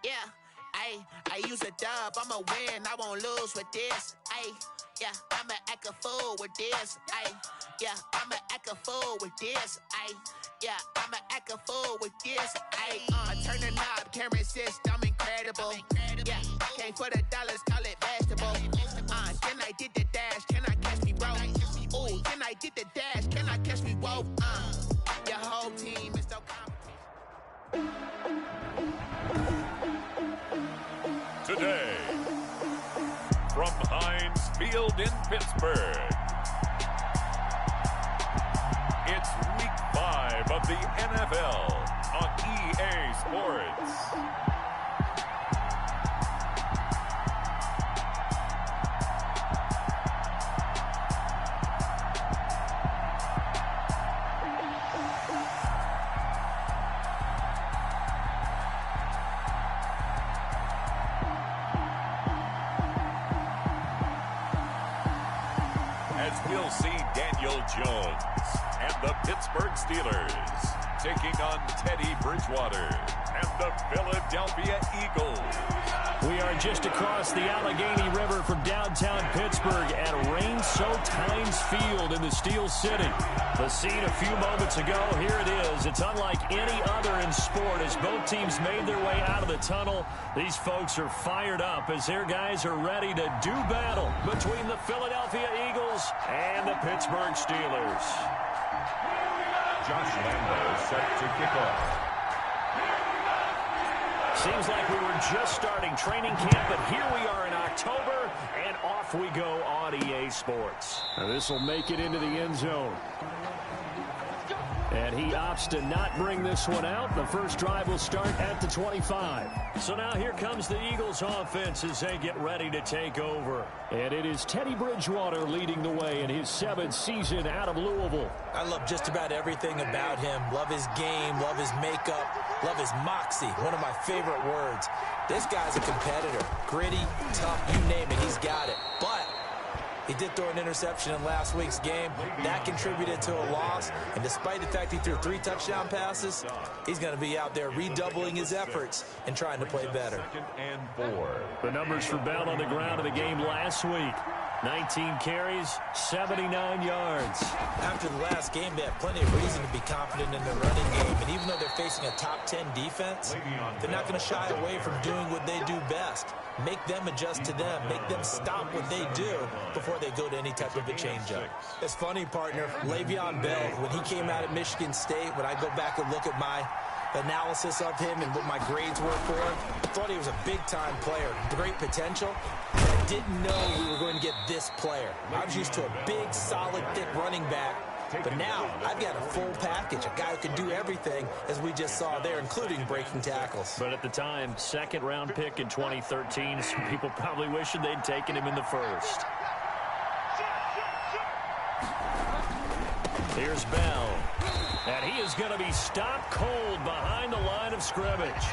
Yeah, I use a dub, I'ma win, I won't lose with this. Yeah, I'ma act a fool with this. Yeah, I'ma act a fool with this. Yeah, I'ma act a fool with this. I turn the knob, can't resist, I'm incredible. Yeah, came for the dollars, call it vegetable. Then I did the dash, can I catch me, bro? Ooh, then I did the dash, can I catch me, whoa? Your whole team is so complicated. Today, from Heinz Field in Pittsburgh, it's Week 5 of the NFL on EA Sports. As we'll see Daniel Jones and the Pittsburgh Steelers taking on Teddy Bridgewater and the Philadelphia Eagles. We are just across the Allegheny River from downtown Pittsburgh at rain-soaked Heinz Field in the Steel City. The scene a few moments ago, here it is. It's unlike any other in sport as both teams made their way out of the tunnel. These folks are fired up as their guys are ready to do battle between the Philadelphia Eagles and the Pittsburgh Steelers. Josh Lambo set to kick off. Seems like we were just starting training camp, but here we are in October, and off we go on EA Sports. Now this will make it into the end zone. And he opts to not bring this one out. The first drive will start at the 25. So now here comes the Eagles offense as they get ready to take over. And it is Teddy Bridgewater leading the way in his 7th season out of Louisville. I love just about everything about him. Love his game, love his makeup, love his moxie, one of my favorite words. This guy's a competitor. Gritty, tough, you name it, he's got it. But he did throw an interception in last week's game. That contributed to a loss. And despite the fact he threw 3 touchdown passes, he's going to be out there redoubling his efforts and trying to play better. 2nd and 4. The numbers for Bell on the ground in the game last week. 19 carries, 79 yards. After the last game, they have plenty of reason to be confident in their running game. And even though they're facing a top 10 defense, they're not going to shy away from doing what they do best. Make them adjust to them. Make them stop what they do before they go to any type of a changeup. It's funny, partner. Le'Veon Bell, when he came out at Michigan State, when I go back and look at my analysis of him and what my grades were for him, I thought he was a big-time player, great potential. But I didn't know we were going to get this player. I was used to a big, solid, thick running back. But now I've got a full package, a guy who can do everything, as we just saw there, including breaking tackles. But at the time, 2nd-round pick in 2013, some people probably wishing they'd taken him in the 1st. Here's Bell. And he is going to be stopped cold behind the line of scrimmage.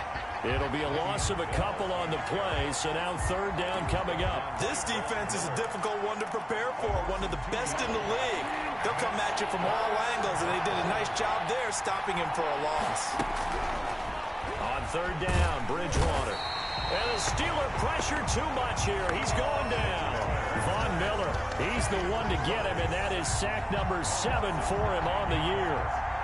It'll be a loss of a couple on the play, so now 3rd down coming up. This defense is a difficult one to prepare for, one of the best in the league. They'll come at you from all angles, and they did a nice job there stopping him for a loss. On 3rd down, Bridgewater. And the Steeler pressure too much here. He's going down. Von Miller, he's the one to get him, and that is sack number 7 for him on the year.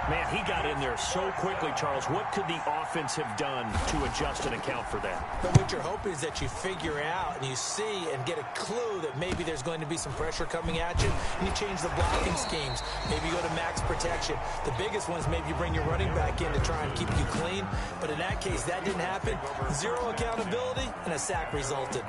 Man, he got in there so quickly, Charles. What could the offense have done to adjust and account for that? But what you're hoping is that you figure out and you see and get a clue that maybe there's going to be some pressure coming at you, and you change the blocking schemes. Maybe you go to max protection. The biggest one is maybe you bring your running back in to try and keep you clean. But in that case, that didn't happen. 0 accountability, and a sack resulted.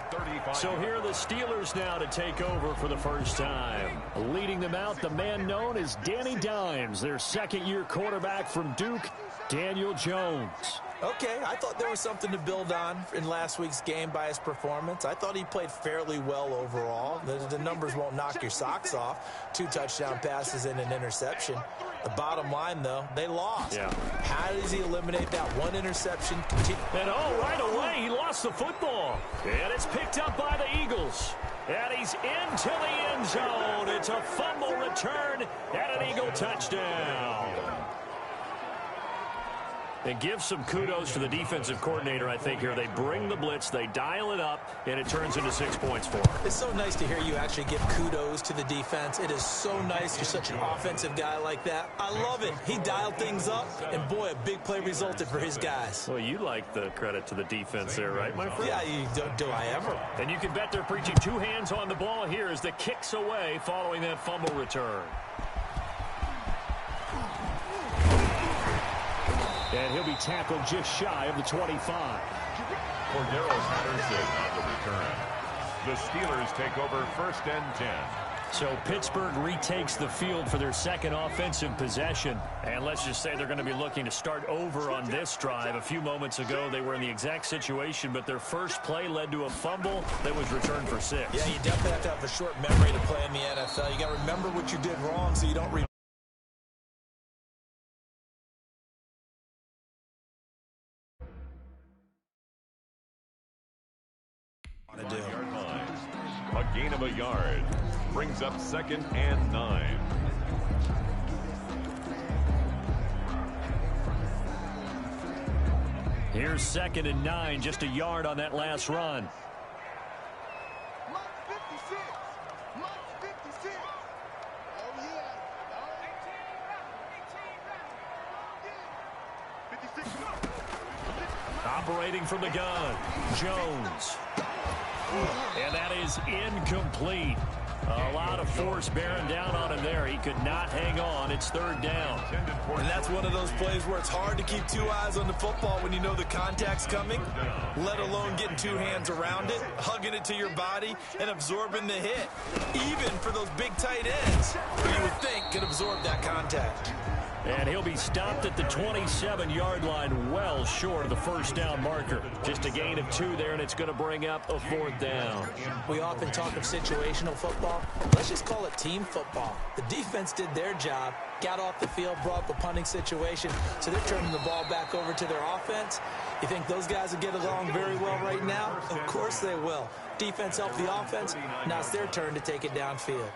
So here are the Steelers now to take over for the first time. Leading them out, the man known as Danny Dimes, their 2nd-year quarterback from Duke, Daniel Jones. Okay, I thought there was something to build on in last week's game by his performance. I thought he played fairly well overall. The numbers won't knock your socks off. 2 touchdown passes and an interception. The bottom line, though, they lost. Yeah. How does he eliminate that one interception? And right away, he lost the football. And it's picked up by the Eagles. And he's into the end zone. It's a fumble return and an Eagle touchdown. And give some kudos to the defensive coordinator, I think, here. They bring the blitz, they dial it up, and it turns into 6 points for them. It's so nice to hear you actually give kudos to the defense. It is so nice. You're such an offensive guy like that. I love it. He dialed things up, and boy, a big play resulted for his guys. Well, you like the credit to the defense there, right, my friend? Yeah, do I ever? And you can bet they're preaching 2 hands on the ball here as the kicks away following that fumble return. And he'll be tackled just shy of the 25. Cordero Patterson on the return. The Steelers take over 1st and 10. So Pittsburgh retakes the field for their second offensive possession. And let's just say they're going to be looking to start over on this drive. A few moments ago, they were in the exact situation, but their first play led to a fumble that was returned for 6. Yeah, you definitely have to have a short memory to play in the NFL. You got to remember what you did wrong so you don't repeat. A gain of a yard brings up 2nd and 9. Here's 2nd and 9, just a yard on that last run. Operating from the gun, Jones. And that is incomplete. A lot of force bearing down on him there. He could not hang on. It's 3rd down. And that's one of those plays where it's hard to keep 2 eyes on the football when you know the contact's coming, let alone getting 2 hands around it, hugging it to your body, and absorbing the hit. Even for those big tight ends, who you would think could absorb that contact. And he'll be stopped at the 27-yard line, well short of the 1st down marker. Just a gain of 2 there, and it's going to bring up a 4th down. We often talk of situational football. Let's just call it team football. The defense did their job, got off the field, brought the punting situation, so they're turning the ball back over to their offense. You think those guys will get along very well right now? Of course they will. Defense helped the offense. Now it's their turn to take it downfield.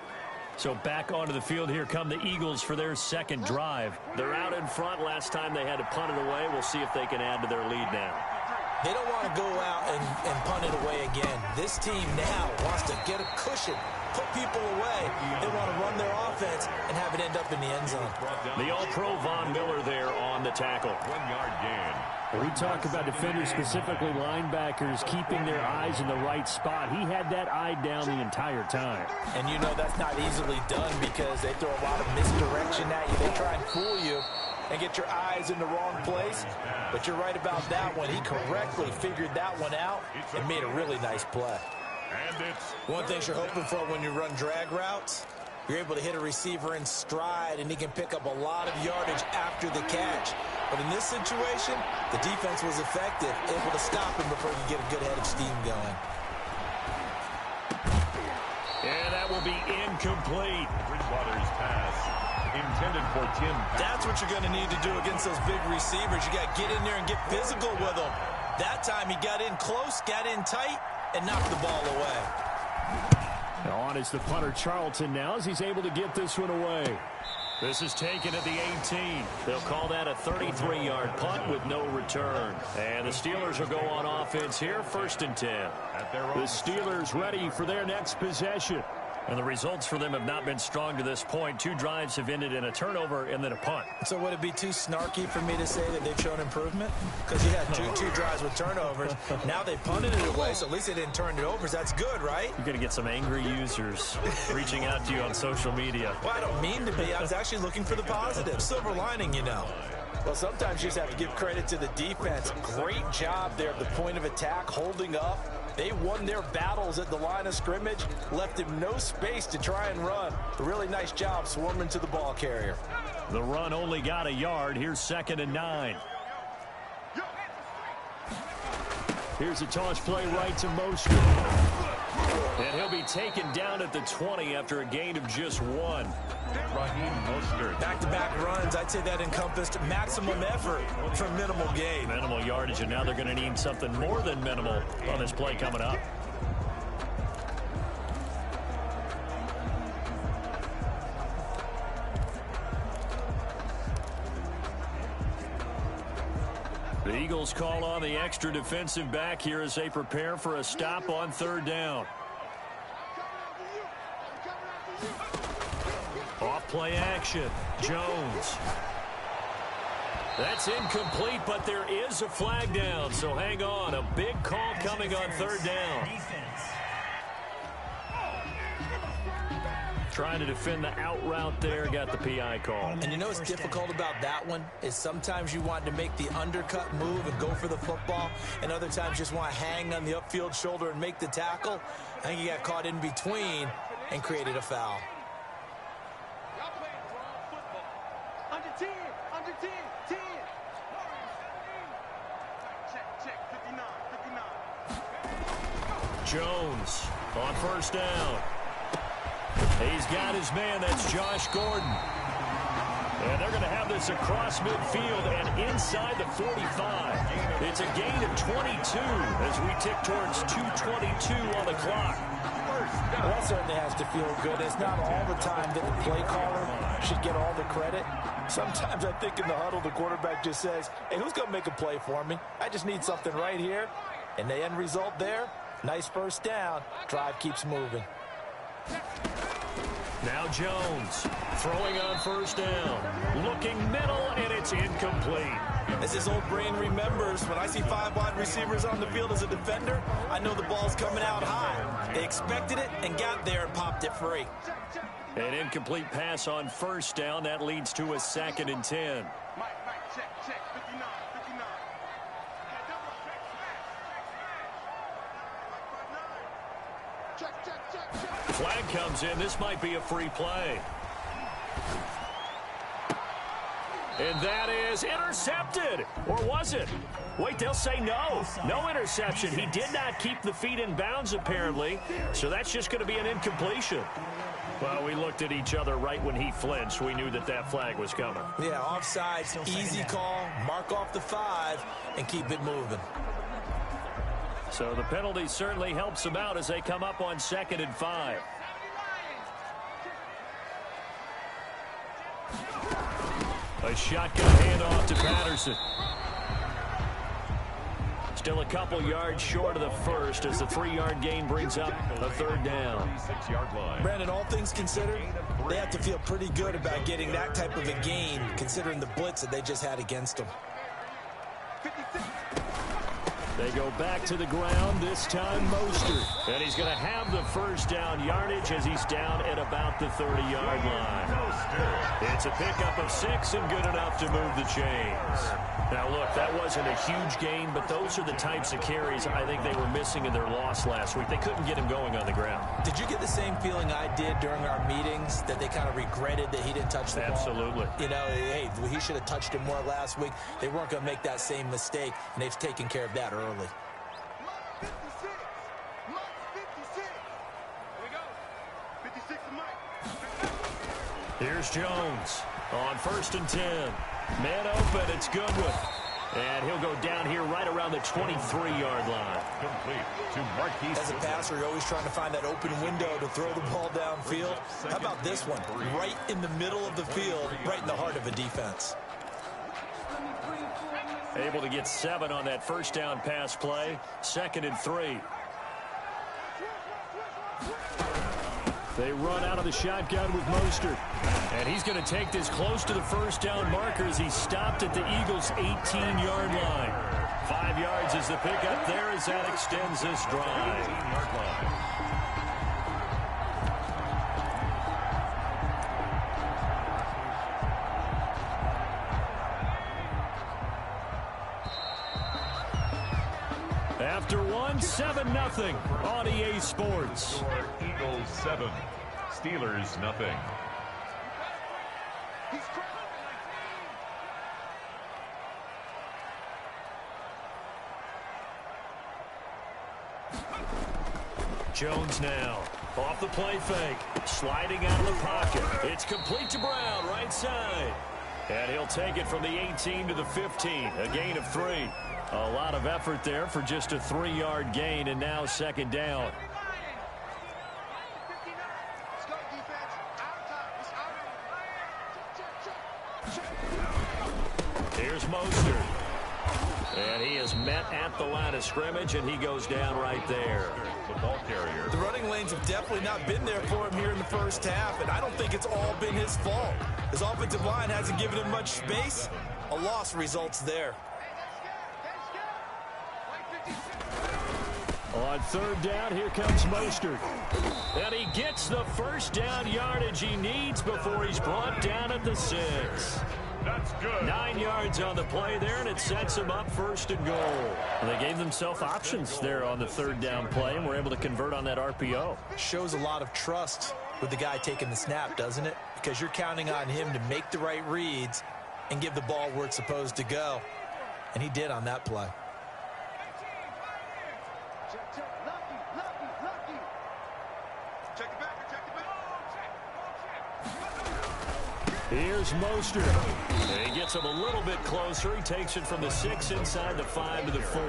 So back onto the field here come the Eagles for their 2nd drive. They're out in front. Last time they had to punt it away. We'll see if they can add to their lead now. They don't want to go out and punt it away again. This team now wants to get a cushion, put people away. They want to run their offense and have it end up in the end zone. The All-Pro Von Miller there on the tackle. 1-yard gain. We talk about defenders, specifically linebackers, keeping their eyes in the right spot. He had that eye down the entire time. And you know that's not easily done because they throw a lot of misdirection at you. They try and fool you and get your eyes in the wrong place. But you're right about that one. He correctly figured that one out and made a really nice play. One thing you're hoping for when you run drag routes, you're able to hit a receiver in stride, and he can pick up a lot of yardage after the catch. But in this situation, the defense was effective, able to stop him before he could get a good head of steam going. And that will be incomplete. Bridgewater's pass intended for Tim. That's what you're going to need to do against those big receivers. You got to get in there and get physical with them. That time he got in close, got in tight, and knocked the ball away. On is the punter Charlton now as he's able to get this one away. This is taken at the 18. They'll call that a 33-yard punt with no return. And the Steelers will go on offense here, 1st and 10. The Steelers ready for their next possession. And the results for them have not been strong to this point. 2 drives have ended in a turnover and then a punt. So would it be too snarky for me to say that they've shown improvement? Because you had two drives with turnovers. Now they punted it away, so at least they didn't turn it over. So that's good, right? You're going to get some angry users reaching out to you on social media. Well, I don't mean to be. I was actually looking for the positive. Silver lining, you know. Well, sometimes you just have to give credit to the defense. Great job there at the point of attack, holding up. They won their battles at the line of scrimmage, left him no space to try and run. A really nice job swarming to the ball carrier. The run only got a yard. Here's 2nd and 9. Here's a toss play right to Mostert. And he'll be taken down at the 20 after a gain of just 1. Raheem Mostert. Back-to-back runs, I'd say that encompassed maximum effort for minimal gain. Minimal yardage, and now they're going to need something more than minimal on this play coming up. Eagles call on the extra defensive back here as they prepare for a stop on third down. Off play action. Jones. That's incomplete, but there is a flag down, so hang on. A big call coming on third down. Trying to defend the out route there, got the PI call. And you know what's difficult about that one is sometimes you want to make the undercut move and go for the football, and other times just want to hang on the upfield shoulder and make the tackle. I think he got caught in between and created a foul. Under 10, 10. Check, 59. Jones on first down. He's got his man. That's Josh Gordon. And they're going to have this across midfield and inside the 45. It's a gain of 22 as we tick towards 2:22 on the clock. Well, that certainly has to feel good. It's not all the time that the play caller should get all the credit. Sometimes I think in the huddle, the quarterback just says, hey, who's going to make a play for me? I just need something right here. And the end result there, nice first down. Drive keeps moving. Now Jones throwing on first down. Looking middle, and it's incomplete. As his old brain remembers, when I see 5 wide receivers on the field as a defender, I know the ball's coming out high. They expected it and got there and popped it free. An incomplete pass on first down. That leads to a 2nd and 10. Mike, check, 59. Check. Flag comes in. This might be a free play. And that is intercepted. Or was it? Wait, they'll say no. No interception. He did not keep the feet in bounds, apparently. So that's just going to be an incompletion. Well, we looked at each other right when he flinched. We knew that that flag was coming. Yeah, offsides, easy call, mark off the 5, and keep it moving. So the penalty certainly helps them out as they come up on 2nd and 5. A shotgun handoff to Patterson. Still a couple yards short of the first as the 3-yard gain brings up a third down. Brandon, all things considered, they have to feel pretty good about getting that type of a gain considering the blitz that they just had against them. They go back to the ground, this time Mostert. And he's going to have the first down yardage as he's down at about the 30-yard line. It's a pickup of 6 and good enough to move the chains. Now, look, that wasn't a huge gain, but those are the types of carries I think they were missing in their loss last week. They couldn't get him going on the ground. Did you get the same feeling I did during our meetings, that they kind of regretted that he didn't touch the ball? Absolutely. You know, hey, he should have touched it more last week. They weren't going to make that same mistake, and they've taken care of that early. Here's Jones on 1st and 10. Man open, it's Goodwin. And he'll go down here right around the 23-yard line. Complete to Marquise. As a passer, you're always trying to find that open window to throw the ball downfield. How about this one? Right in the middle of the field, right in the heart of a defense. Able to get 7 on that first down pass play. 2nd and 3. They run out of the shotgun with Mostert. And he's going to take this close to the first down marker as he's stopped at the Eagles' 18-yard line. 5 yards is the pickup there as that extends this drive. 18-yard line. After one, 7-0 on EA Sports. Eagles 7, Steelers nothing. Jones now off the play fake, sliding out of the pocket. It's complete to Brown, right side. And he'll take it from the 18 to the 15, a gain of 3. A lot of effort there for just a 3-yard gain, and now 2nd down. Here's Mostert. And is met at the line of scrimmage, and he goes down right there. The ball carrier. The running lanes have definitely not been there for him here in the first half, and I don't think it's all been his fault. His offensive line hasn't given him much space. A loss results there. On third down, here comes Mostert. And he gets the first down yardage he needs before he's brought down at the 6. That's good. 9 yards on the play there, and it sets him up first and goal. And they gave themselves options there on the third down play, and were able to convert on that RPO. Shows a lot of trust with the guy taking the snap, doesn't it? Because you're counting on him to make the right reads and give the ball where it's supposed to go. And he did on that play. Here's Mostert. He gets him a little bit closer. He takes it from the 6 inside the 5 to the 4.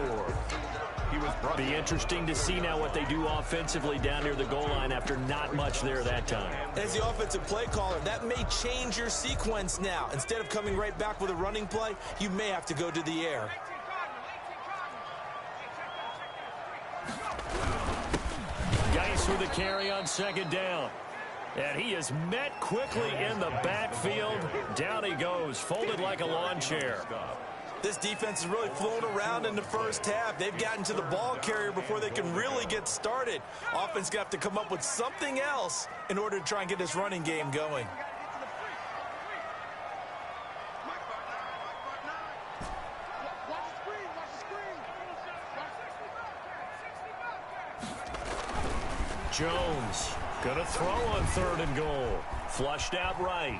He was brought. Be interesting to see now what they do offensively down near the goal line after not much there that time. As the offensive play caller, that may change your sequence now. Instead of coming right back with a running play, you may have to go to the air. Geis with a carry on second down. And he is met quickly in the backfield. Down he goes, folded like a lawn chair. This defense has really flown around in the first half. They've gotten to the ball carrier before they can really get started. Offense got to come up with something else in order to try and get this running game going. Jones going to throw on third and goal. Flushed out right.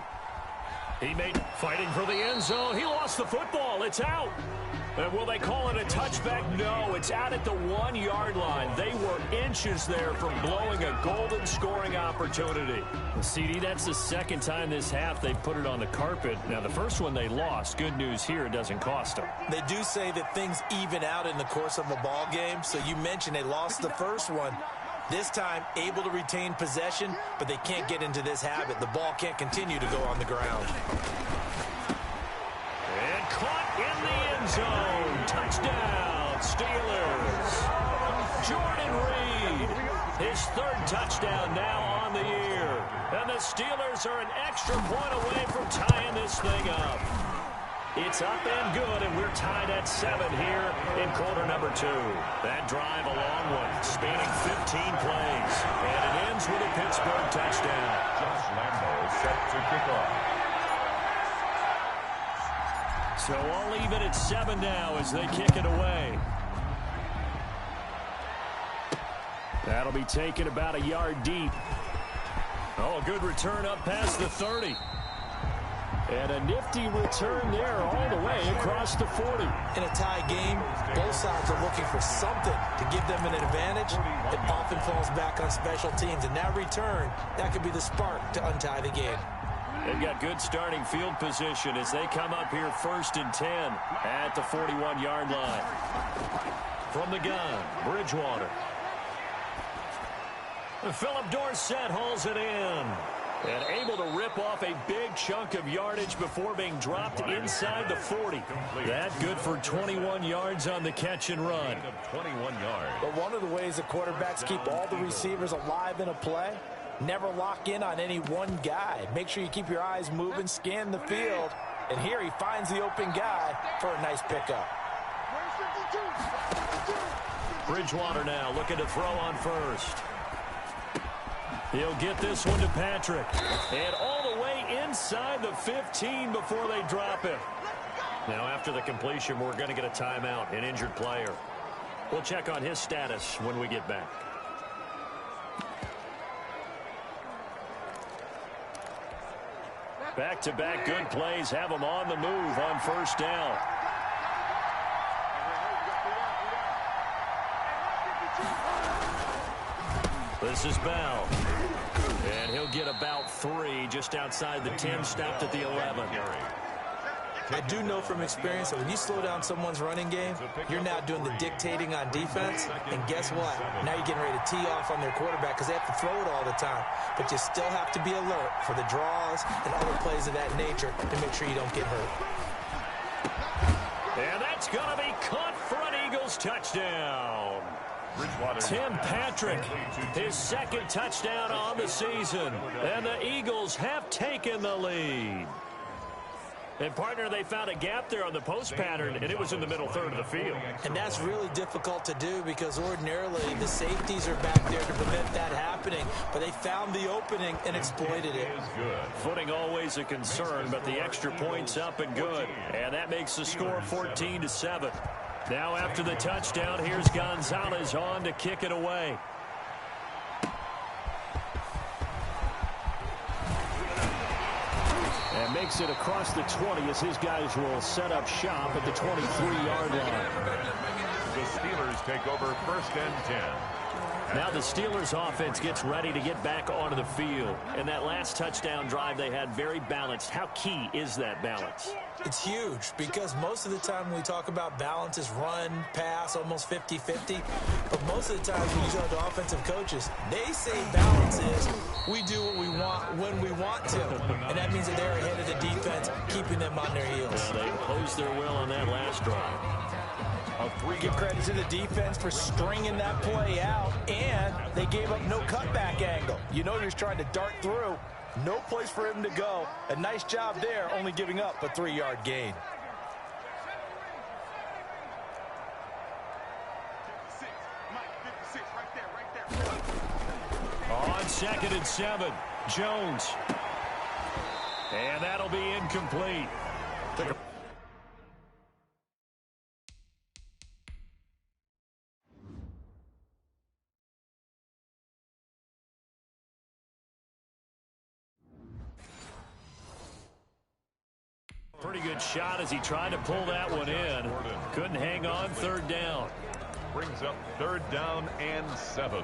He made fighting for the end zone. He lost the football. It's out. And will they call it a touchback? No, it's out at the 1 yard line. They were inches there from blowing a golden scoring opportunity. CD, that's the second time this half they put it on the carpet. Now, the first one they lost. Good news here, it doesn't cost them. They do say that things even out in the course of a ball game. So you mentioned they lost the first one. This time, able to retain possession, but they can't get into this habit. The ball can't continue to go on the ground. And caught in the end zone. Touchdown, Steelers. Jordan Reed, his third touchdown now on the year. And the Steelers are an extra point away from tying this thing up. It's up and good, and we're tied at 7 here in quarter number 2. That drive, a long one, spanning 15 plays. And it ends with a Pittsburgh touchdown. Josh Lambo set to kick off. So I'll leave it at 7 now as they kick it away. That'll be taken about a yard deep. Oh, a good return up past the 30. And a nifty return there all the way across the 40. In a tie game, both sides are looking for something to give them an advantage. It often falls back on special teams. And that return, that could be the spark to untie the game. They've got good starting field position as they come up here 1st and 10 at the 41-yard line. From the gun, Bridgewater. Philip Dorsett hauls it in. And able to rip off a big chunk of yardage before being dropped inside the 40. That good for 21 yards on the catch and run. 21 yards. But one of the ways the quarterbacks keep all the receivers alive in a play, never lock in on any one guy. Make sure you keep your eyes moving, scan the field. And here he finds the open guy for a nice pickup. Bridgewater now looking to throw on first. He'll get this one to Patrick. And all the way inside the 15 before they drop it. Now after the completion, we're going to get a timeout, an injured player. We'll check on his status when we get back. Back-to-back good plays have them on the move on first down. This is Bell. And he'll get about 3 just outside the 10, stopped at the 11. I do know from experience that when you slow down someone's running game, you're now doing the dictating on defense. And guess what? Now you're getting ready to tee off on their quarterback because they have to throw it all the time. But you still have to be alert for the draws and other plays of that nature to make sure you don't get hurt. And that's going to be caught for an Eagles touchdown. Tim Patrick, his second touchdown on the season. And the Eagles have taken the lead. And, partner, they found a gap there on the post pattern, and it was in the middle third of the field. And that's really difficult to do because ordinarily the safeties are back there to prevent that happening. But they found the opening and exploited it. Footing always a concern, but the extra point's up and good. And that makes the score 14-7. Now after the touchdown, here's Gonzalez on to kick it away. And makes it across the 20 as his guys will set up shop at the 23-yard line. The Steelers take over 1st and 10. Now the Steelers offense gets ready to get back onto the field. And that last touchdown drive they had very balanced. How key is that balance? It's huge because most of the time when we talk about balance is run, pass, almost 50-50. But most of the times when you talk to offensive coaches, they say balance is we do what we want when we want to. And that means that they're ahead of the defense, keeping them on their heels. They imposed their will on that last drive. Give credit to the defense for stringing that play out, and they gave up no cutback angle. You know he was trying to dart through. No place for him to go. A nice job there, only giving up a 3-yard gain. On 2nd and 7, Jones. And that'll be incomplete. Pretty good shot as he tried to pull that one in. Couldn't hang on 3rd down. Brings up 3rd down and 7.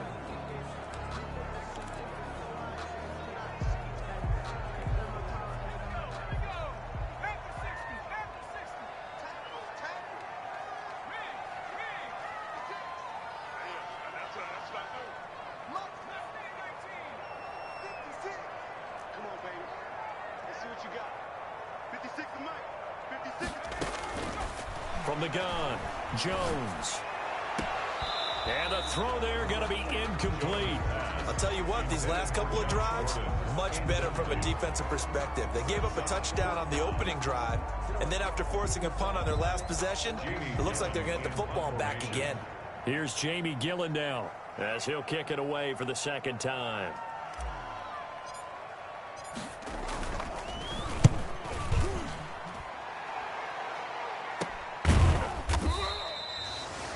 From the gun, Jones. And the throw there going to be incomplete. I'll tell you what, these last couple of drives, much better from a defensive perspective. They gave up a touchdown on the opening drive, and then after forcing a punt on their last possession, it looks like they're going to get the football back again. Here's Jamie Gillen now as he'll kick it away for the 2nd time.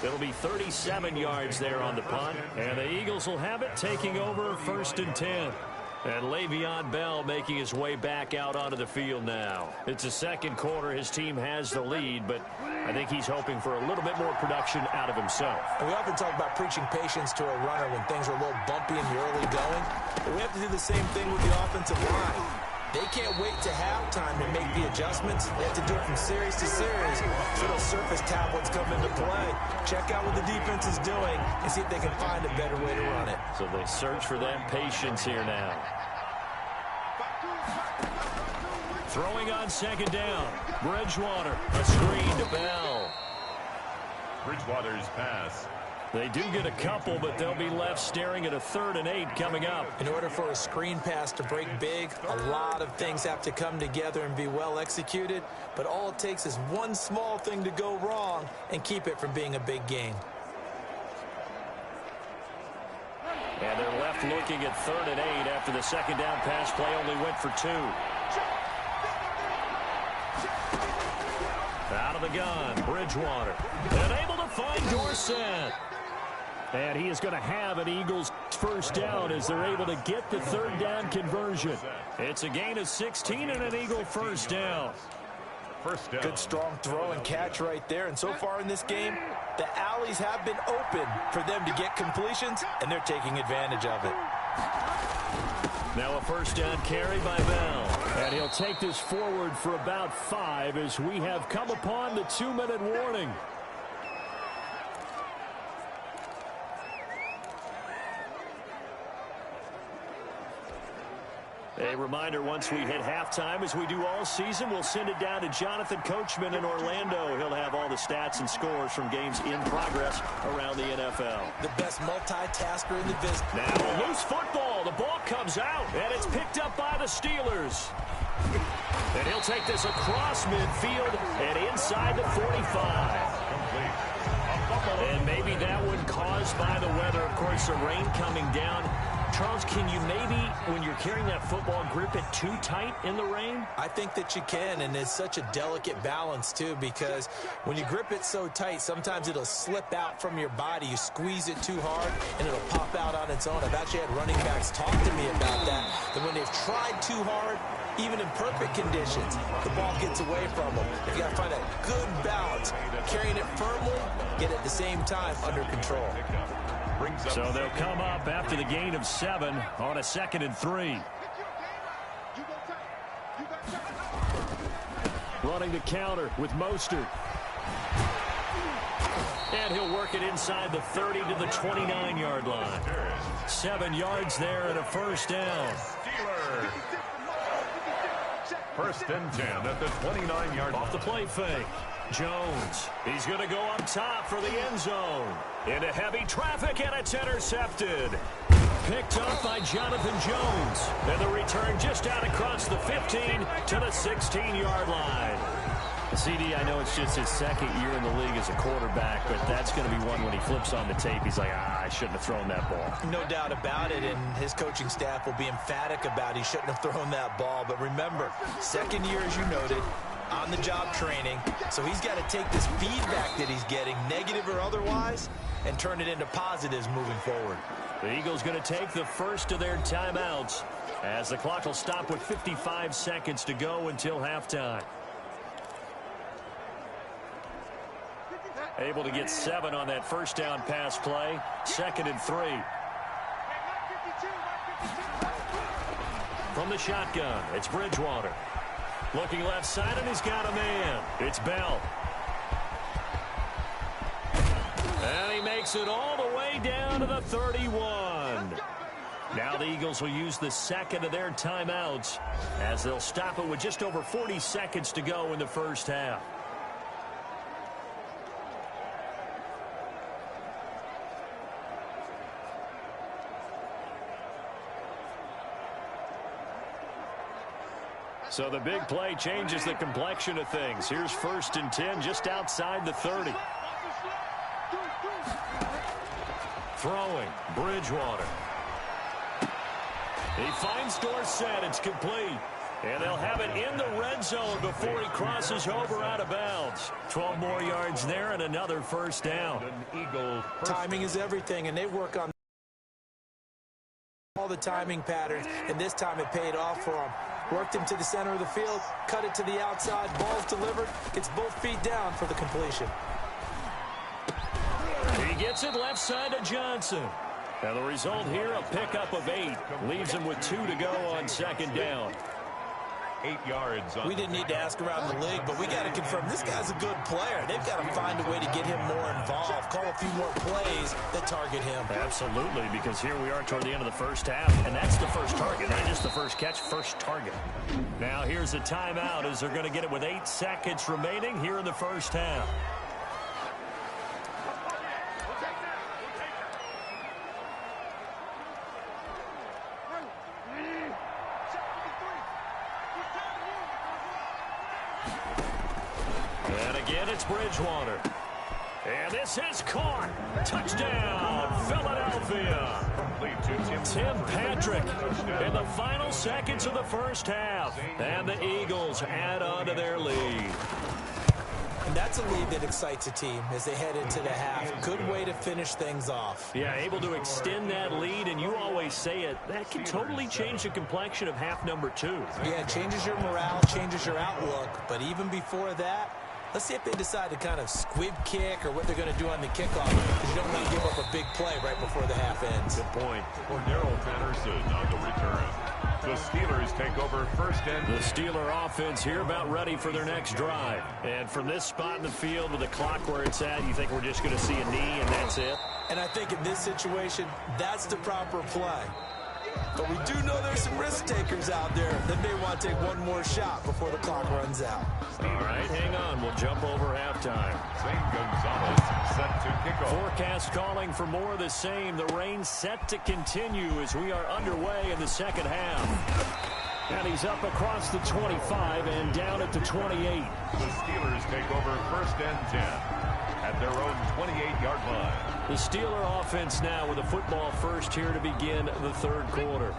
It'll be 37 yards there on the punt, and the Eagles will have it taking over 1st and 10. And Le'Veon Bell making his way back out onto the field now. It's the 2nd quarter. His team has the lead, but I think he's hoping for a little bit more production out of himself. And we often talk about preaching patience to a runner when things are a little bumpy in the early going. But we have to do the same thing with the offensive line. They can't wait to halftime to make the adjustments. They have to do it from series to series. So those surface tablets come into play. Check out what the defense is doing and see if they can find a better way to run it. So they search for that patience here now. Throwing on 2nd down. Bridgewater, a screen to Bell. Bridgewater's pass. They do get a couple, but they'll be left staring at a 3rd and 8 coming up. In order for a screen pass to break big, a lot of things have to come together and be well executed. But all it takes is one small thing to go wrong and keep it from being a big gain. And they're left looking at 3rd and 8 after the 2nd down pass play only went for 2. Out of the gun, Bridgewater. And able to find Dorsett. And he is going to have an Eagles 1st down as they're able to get the 3rd down conversion. It's a gain of 16 and an Eagle 1st down. First down. Good strong throw and catch right there. And so far in this game, the alleys have been open for them to get completions, and they're taking advantage of it. Now a 1st down carry by Bell. And he'll take this forward for about 5 as we have come upon the 2-minute warning. A reminder, once we hit halftime, as we do all season, we'll send it down to Jonathan Coachman in Orlando. He'll have all the stats and scores from games in progress around the NFL. The best multitasker in the business. Now, loose football. The ball comes out, and it's picked up by the Steelers. And he'll take this across midfield and inside the 45. And maybe that one caused by the weather. Of course, the rain coming down. Charles, can you maybe, when you're carrying that football, grip it too tight in the rain? I think that you can, and it's such a delicate balance, too, because when you grip it so tight, sometimes it'll slip out from your body. You squeeze it too hard, and it'll pop out on its own. I've actually had running backs talk to me about that when they've tried too hard, even in perfect conditions, the ball gets away from them. You've got to find a good balance, carrying it firmly, yet at the same time under control. So they'll come up after the gain of 7 on a 2nd and 3. Running the counter with Mostert. And he'll work it inside the 30 to the 29-yard line. 7 yards there and a first down. First and 10 at the 29-yard line. Off the play fake. Jones. He's going to go up top for the end zone. Into heavy traffic, and it's intercepted. Picked up by Jonathan Jones. And the return just out across the 15 to the 16-yard line. CD, I know it's just his 2nd year in the league as a quarterback, but that's going to be one when he flips on the tape. He's like, I shouldn't have thrown that ball. No doubt about it, and his coaching staff will be emphatic about he shouldn't have thrown that ball. But remember, 2nd year, as you noted, on-the-job training, so he's got to take this feedback that he's getting, negative or otherwise, and turn it into positives moving forward. The Eagles going to take the first of their timeouts as the clock will stop with 55 seconds to go until halftime. Able to get 7 on that first down pass play. 2nd and 3. From the shotgun, it's Bridgewater. Looking left side, and he's got a man. It's Bell. And he makes it all the way down to the 31. Now the Eagles will use the 2nd of their timeouts as they'll stop it with just over 40 seconds to go in the first half. So the big play changes the complexion of things. Here's 1st and 10 just outside the 30. Throwing, Bridgewater. He finds Dorsett. It's complete. And they'll have it in the red zone before he crosses over out of bounds. 12 more yards there and another first down. Timing is everything, and they work on all the timing patterns, and this time it paid off for him. Worked him to the center of the field, cut it to the outside, ball's delivered, gets both feet down for the completion. He gets it left side to Johnson. And the result here, a pickup of 8. Leaves him with 2 to go on 2nd down. 8 yards. We didn't need to ask around the league, but we got to confirm this guy's a good player. They've got to find a way to get him more involved, call a few more plays that target him. Absolutely, because here we are toward the end of the first half, and that's the first target, not just the first catch, first target. Now here's a timeout as they're going to get it with 8 seconds remaining here in the first half. And again, it's Bridgewater. And this is caught. Touchdown, Philadelphia. Tim Patrick in the final seconds of the first half. And the Eagles add on to their lead. And that's a lead that excites a team as they head into the half. Good way to finish things off. Yeah, able to extend that lead, and you always say it, that can totally change the complexion of half number 2. Yeah, it changes your morale, changes your outlook. But even before that, let's see if they decide to kind of squib kick or what they're going to do on the kickoff, because you don't want to give up a big play right before the half ends. Good point. For Darrell Patterson on the return. The Steelers take over first and... The Steeler offense here about ready for their next drive. And from this spot in the field with the clock where it's at, you think we're just going to see a knee and that's it? And I think in this situation, that's the proper play. But we do know there's some risk takers out there that may want to take one more shot before the clock runs out. All right, hang on. We'll jump over halftime. Zane Gonzalez set to kick off. Forecast calling for more of the same. The rain set to continue as we are underway in the second half. And he's up across the 25 and down at the 28. The Steelers take over 1st and 10 at their own 28-yard line. The Steeler offense now with a football first here to begin the third quarter.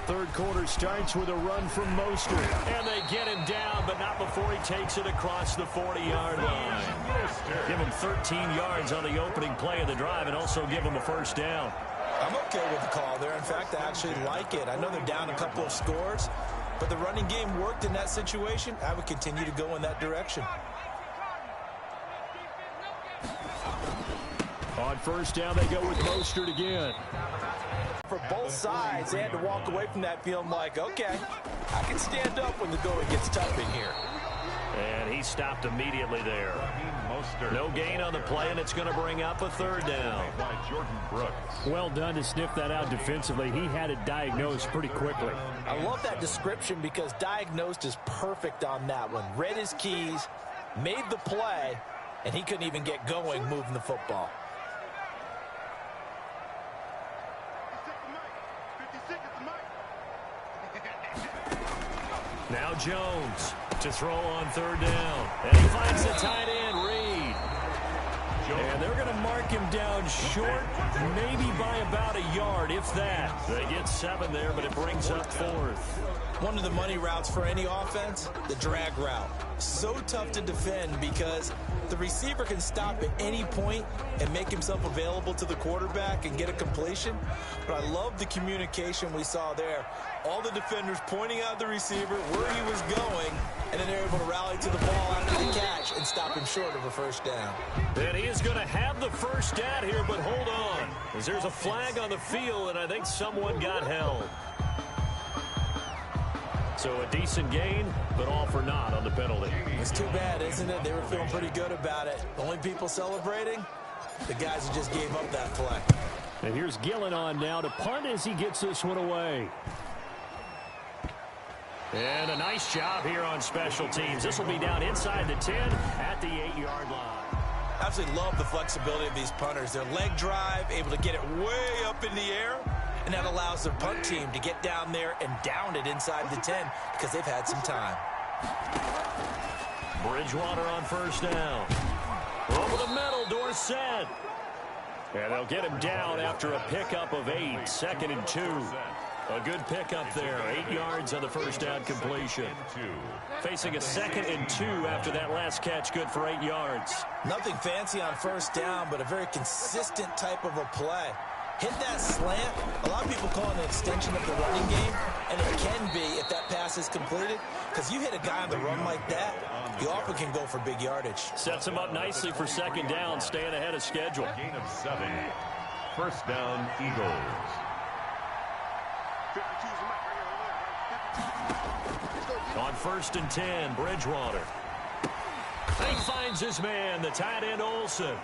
Third quarter starts with a run from Mostert. And they get him down, but not before he takes it across the 40-yard line. Give him 13 yards on the opening play of the drive and also give him a first down. I'm okay with the call there. In fact, I actually like it. I know they're down a couple of scores, but the running game worked in that situation. I would continue to go in that direction. On first down, they go with Mostert again. For both sides, they had to walk away from that feeling like, okay, I can stand up when the going gets tough in here. And he stopped immediately there. No gain on the play, and it's going to bring up a third down. By Jordan Brooks. Well done to sniff that out defensively. He had it diagnosed pretty quickly. I love that description because diagnosed is perfect on that one. Read his keys, made the play, and he couldn't even get going moving the football. Now Jones to throw on third down. And he finds the tight end, Reed. And they're going to mark him down short, maybe by about a yard, if that. They get 7 there, but it brings up 4th. One of the money routes for any offense, the drag route. So tough to defend because the receiver can stop at any point and make himself available to the quarterback and get a completion. But I love the communication we saw there. All the defenders pointing out the receiver where he was going, and then they're able to rally to the ball after the catch and stop him short of a first down. And he is going to have the first down here, but hold on, as there's a flag on the field, and I think someone got held. So a decent gain, but all for naught on the penalty. It's too bad, isn't it? They were feeling pretty good about it. The only people celebrating, the guys who just gave up that play. And here's Gillen on now to punt as he gets this one away. And a nice job here on special teams. This will be down inside the 10 at the 8-yard line. Absolutely love the flexibility of these punters. Their leg drive, able to get it way up in the air, and that allows their punt team to get down there and down it inside the 10 because they've had some time. Bridgewater on first down. Over the middle, Dorsett. And they'll get him down after a pickup of 8, 2nd and 2. A good pickup there, 8 yards on the first down completion. Facing a 2nd and 2 after that last catch, good for 8 yards. Nothing fancy on first down, but a very consistent type of a play. Hit that slant. A lot of people call it an extension of the running game, and it can be if that pass is completed, because you hit a guy on the run like that, you often can go for big yardage. Sets him up nicely for second down, staying ahead of schedule. Gain of 7. First down, Eagles. On 1st and 10, Bridgewater. He finds his man, the tight end Olsen.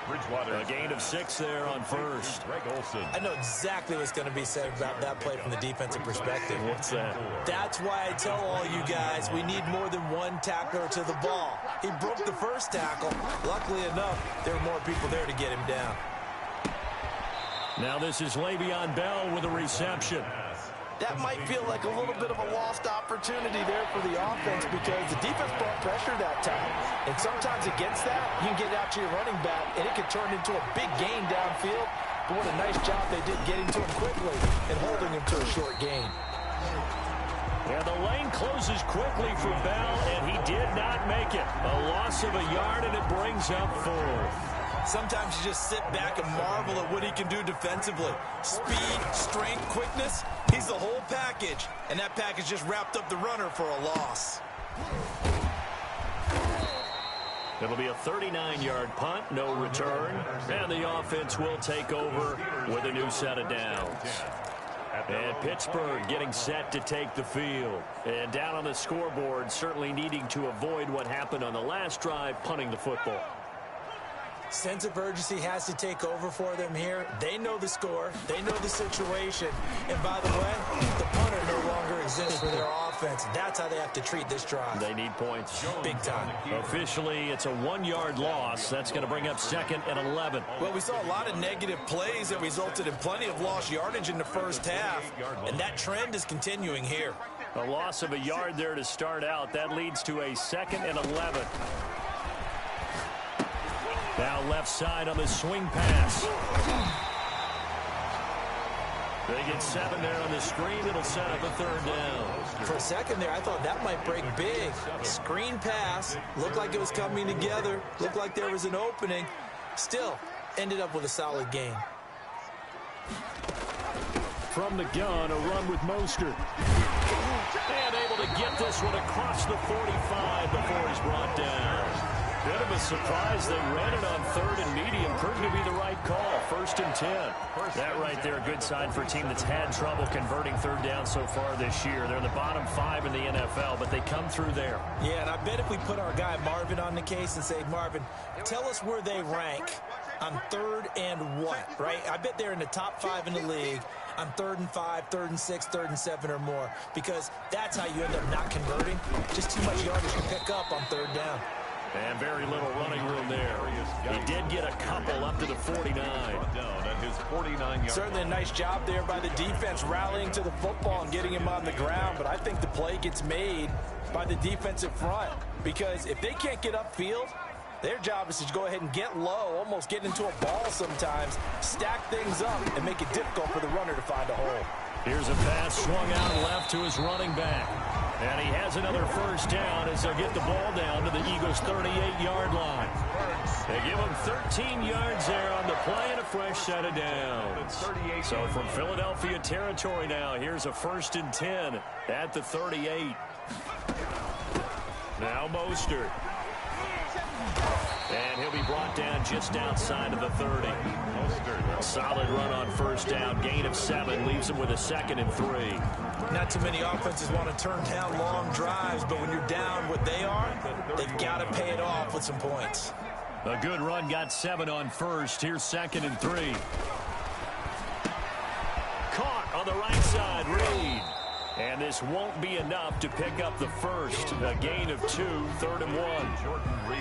Bridgewater. A gain of 6 there on first. Greg Olsen. I know exactly what's going to be said about that play from the defensive perspective. What's that? That's why I tell all you guys we need more than one tackler to the ball. He broke the first tackle. Luckily enough, there were more people there to get him down. Now this is Le'Veon Bell with a reception. That might feel like a little bit of a lost opportunity there for the offense because the defense brought pressure that time. And sometimes against that, you can get it out to your running back, and it can turn into a big gain downfield. But what a nice job they did getting to him quickly and holding him to a short gain. Yeah, the lane closes quickly for Bell, and he did not make it. A loss of a yard, and it brings up 4th. Sometimes you just sit back and marvel at what he can do defensively. Speed, strength, quickness, he's the whole package. And that package just wrapped up the runner for a loss. It'll be a 39-yard punt, no return. And the offense will take over with a new set of downs. And Pittsburgh getting set to take the field. And down on the scoreboard, certainly needing to avoid what happened on the last drive, punting the football. Sense of urgency has to take over for them here. They know the score. They know the situation. And by the way, the punter no longer exists for their offense. That's how they have to treat this drive. They need points. Big time. Officially, it's a 1-yard loss. That's going to bring up 2nd and 11. Well, we saw a lot of negative plays that resulted in plenty of lost yardage in the first half. And that trend is continuing here. A loss of a yard there to start out. That leads to a 2nd and 11. Now left side on the swing pass. They get 7 there on the screen. It'll set up a 3rd down. For a second there, I thought that might break big. Screen pass. Looked like it was coming together. Looked like there was an opening. Still, ended up with a solid gain. From the gun, a run with Mostert. And able to get this one across the 45 before he's brought down. Bit of a surprise. They ran it on 3rd and medium. Proved to be the right call. 1st and 10. That right there, a good sign for a team that's had trouble converting 3rd down so far this year. They're the bottom 5 in the NFL, but they come through there. Yeah, and I bet if we put our guy Marvin on the case and say, Marvin, tell us where they rank on 3rd and 1, right? I bet they're in the top 5 in the league on 3rd and 5, 3rd and 6, 3rd and 7 or more, because that's how you end up not converting. Just too much yardage to pick up on 3rd down. And very little running room there. He did get a couple up to the 49. Down at his 49-yard. Certainly a nice job there by the defense rallying to the football and getting him on the ground, but I think the play gets made by the defensive front, because if they can't get upfield, their job is to go ahead and get low, almost get into a ball sometimes, stack things up, and make it difficult for the runner to find a hole. Here's a pass swung out left to his running back. And he has another 1st down as they'll get the ball down to the Eagles' 38-yard line. They give him 13 yards there on the play and a fresh set of downs. So from Philadelphia territory now, here's a 1st and 10 at the 38. Now Mostert. And he'll be brought down just outside of the 30. Solid run on 1st down. Gain of 7 leaves him with a 2nd and 3. Not too many offenses want to turn down long drives, but when you're down what they are, they've got to pay it off with some points. A good run, got 7 on 1st. Here's 2nd and 3. Caught on the right side, Reed. And this won't be enough to pick up the 1st. A gain of 2, 3rd and 1. Jordan Reed.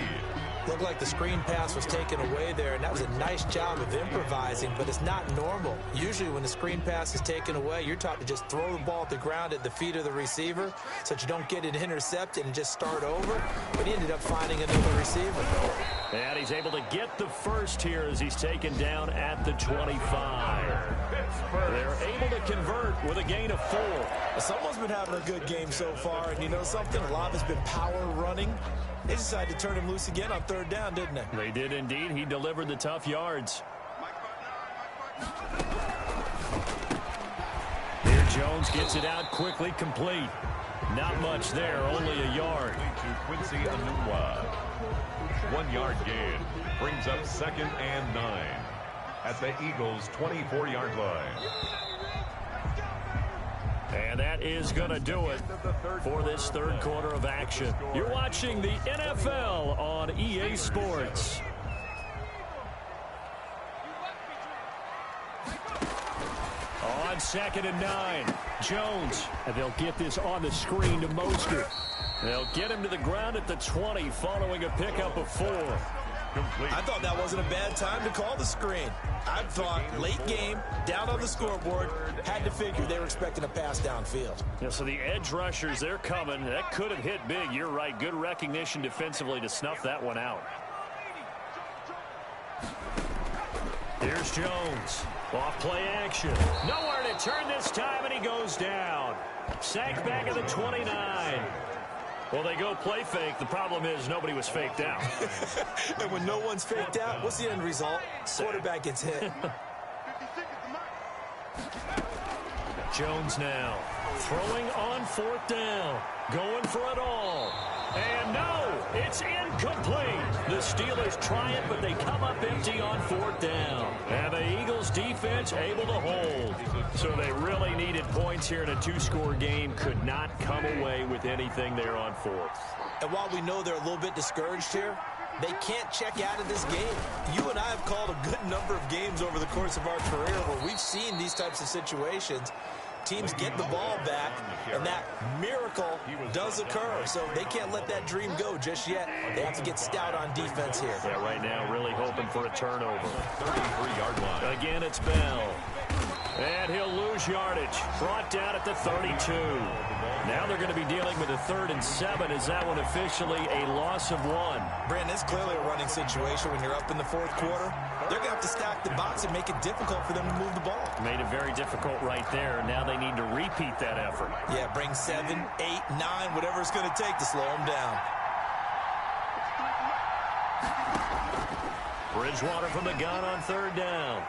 Looked like the screen pass was taken away there, and that was a nice job of improvising, but it's not normal. Usually when the screen pass is taken away, you're taught to just throw the ball at the ground at the feet of the receiver so that you don't get it intercepted and just start over, but he ended up finding another receiver. And he's able to get the 1st here as he's taken down at the 25. They're able to convert with a gain of 4. Someone's been having a good game so far, and you know something? A lot has been power running. They decided to turn him loose again on 3rd down, didn't they? They did indeed. He delivered the tough yards. Here Jones gets it out quickly, complete. Not much there, only a yard. To Quincy Enunwa. 1-yard gain brings up 2nd and 9 at the Eagles' 24-yard line. And that is going to do it for this 3rd quarter of action. You're watching the NFL on EA Sports. On 2nd and 9, Jones. And they'll get this on the screen to Mostert. They'll get him to the ground at the 20 following a pickup of 4. Complete. I thought that wasn't a bad time to call the screen. I thought late game, down on the scoreboard, had to figure they were expecting a pass downfield. Yeah, so the edge rushers, they're coming. That could have hit big. You're right. Good recognition defensively to snuff that one out. Here's Jones. Off play action. Nowhere to turn this time, and he goes down. Sacked back at the 29. Well, they go play fake. The problem is nobody was faked out. And when no one's faked out, what's the end result? Quarterback gets hit. Jones now throwing on 4th down. Going for it all. And no, it's incomplete. The Steelers try it, but they come up empty on 4th down. And the Eagles defense able to hold. So they really needed points here in a 2-score game. Could not come away with anything there on 4th. And while we know they're a little bit discouraged here, They can't check out of this game. You and I have called a good number of games over the course of our career where we've seen these types of situations. Teams get the ball back, and that miracle does occur. So they can't let that dream go just yet. They have to get stout on defense here. Yeah, right now really hoping for a turnover. 33-yard line. Again, it's Bell. And he'll lose yardage. Brought down at the 32. Now they're going to be dealing with a 3rd and 7. Is that one officially a loss of 1? Brandon, it's clearly a running situation when you're up in the 4th quarter. They're going to have to stack the box and make it difficult for them to move the ball. Made it very difficult right there. Now they need to repeat that effort. Yeah, bring 7, 8, 9, whatever it's going to take to slow them down. Bridgewater from the gun on 3rd down.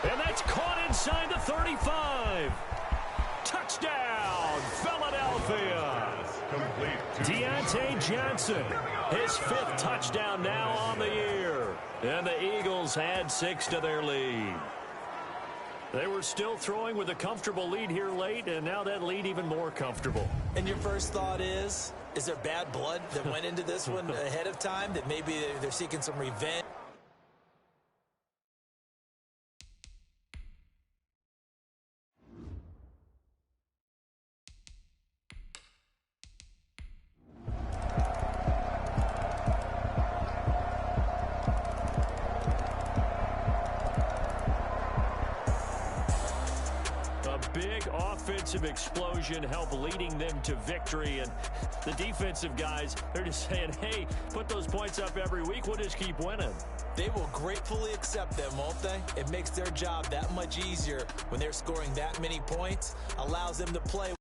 And that's caught inside the 35. Touchdown, Philadelphia. Deontay Johnson, his 5th touchdown now on the year. And the Eagles add 6 to their lead. They were still throwing with a comfortable lead here late, and now that lead even more comfortable. And your first thought is there bad blood that went into this one ahead of time, that maybe they're seeking some revenge? Big offensive explosion helped leading them to victory, and the defensive guys, they're just saying, hey, put those points up every week, we'll just keep winning. They will gratefully accept them, won't they? It makes their job that much easier when they're scoring that many points, allows them to play